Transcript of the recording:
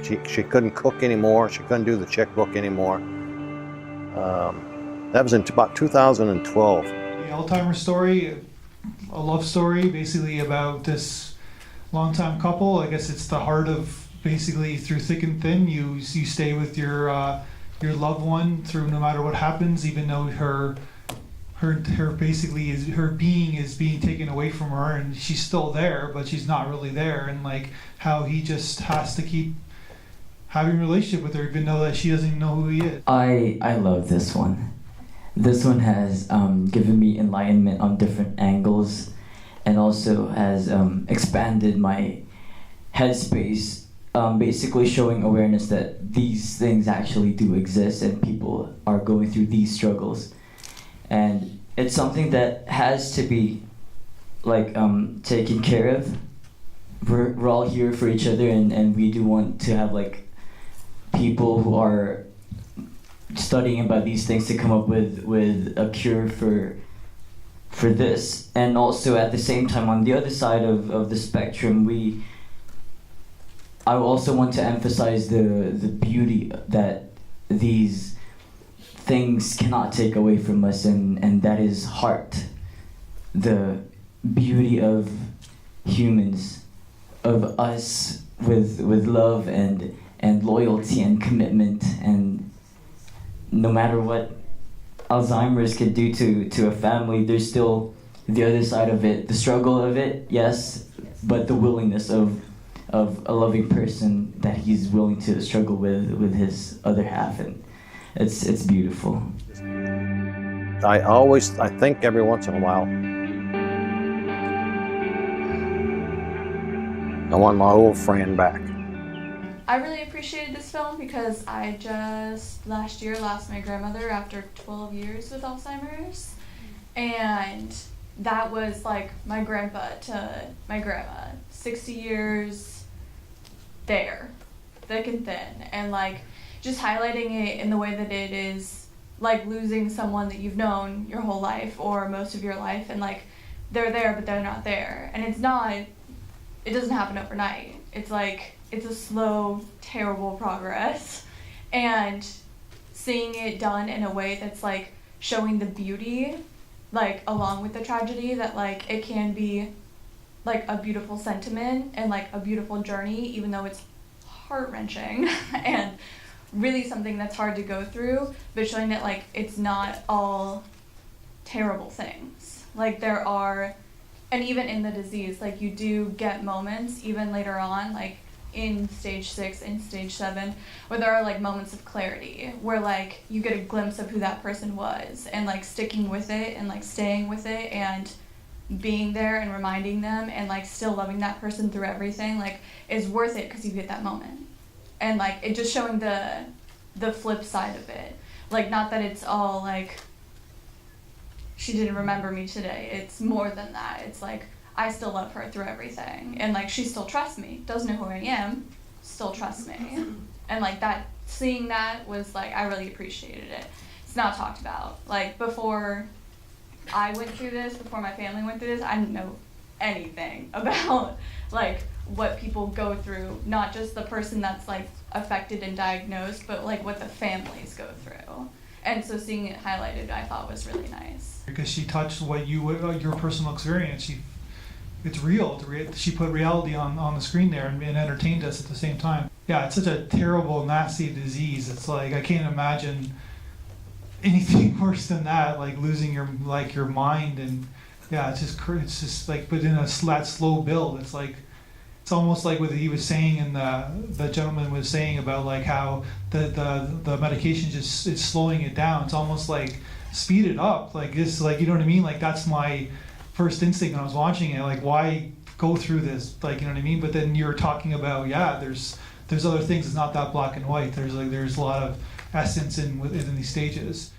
She couldn't cook anymore. She couldn't do the checkbook anymore. That was in about 2012. The Alzheimer's story, a love story, basically about this longtime couple. I guess it's the heart of basically through thick and thin. You stay with your loved one through no matter what happens, even though her basically is her being is being taken away from her, and she's still there, but she's not really there. And like how he just has to keep having a relationship with her, even though that she doesn't even know who he is. I love this one. This one has given me enlightenment on different angles, and also has expanded my headspace, basically showing awareness that these things actually do exist and people are going through these struggles. And it's something that has to be like taken care of. We're all here for each other, and we do want to have like people who are studying about these things to come up with a cure for this. And also at the same time, on the other side of the spectrum, I also want to emphasize the beauty that these things cannot take away from us, and that is heart, the beauty of humans, of us with love and loyalty and commitment. And no matter what Alzheimer's could do to a family, there's still the other side of it, the struggle of it, yes, but the willingness of a loving person that he's willing to struggle with his other half, and it's beautiful. I think every once in a while, I want my old friend back. I really appreciated this film because I just last year lost my grandmother after 12 years with Alzheimer's, and that was like my grandpa to my grandma, 60 years there, thick and thin, and like just highlighting it in the way that it is like losing someone that you've known your whole life or most of your life, and like they're there but they're not there, and it doesn't happen overnight. It's like it's a slow, terrible progress, and seeing it done in a way that's like showing the beauty, like along with the tragedy, that like it can be like a beautiful sentiment and like a beautiful journey, even though it's heart-wrenching and really something that's hard to go through, but showing that like it's not all terrible things. Like there are, and even in the disease, like you do get moments even later on, like in stage 6 and stage 7, where there are like moments of clarity where like you get a glimpse of who that person was, and like sticking with it and like staying with it and being there and reminding them and like still loving that person through everything like is worth it because you get that moment. And like it just showing the flip side of it, like not that it's all like she didn't remember me today. It's more than that. It's like I still love her through everything, and like she still trusts me, doesn't know who I am, still trusts me. And like that, seeing that was like, I really appreciated it. It's not talked about. Like before I went through this, before my family went through this, I didn't know anything about like what people go through, not just the person that's like affected and diagnosed, but like what the families go through. And so seeing it highlighted, I thought was really nice. Because she touched what your personal experience. It's real. She put reality on the screen there and entertained us at the same time. Yeah, it's such a terrible, nasty disease. It's like I can't imagine anything worse than that. Like losing your mind, and yeah, it's just like, but in that slow build. It's like it's almost like what he was saying, and the gentleman was saying about like how the medication just it's slowing it down. It's almost like speed it up. Like it's like, you know what I mean? Like that's my first instinct when I was watching it, like why go through this, like, you know what I mean? But then you're talking about, yeah, there's other things. It's not that black and white. There's a lot of essence in these stages.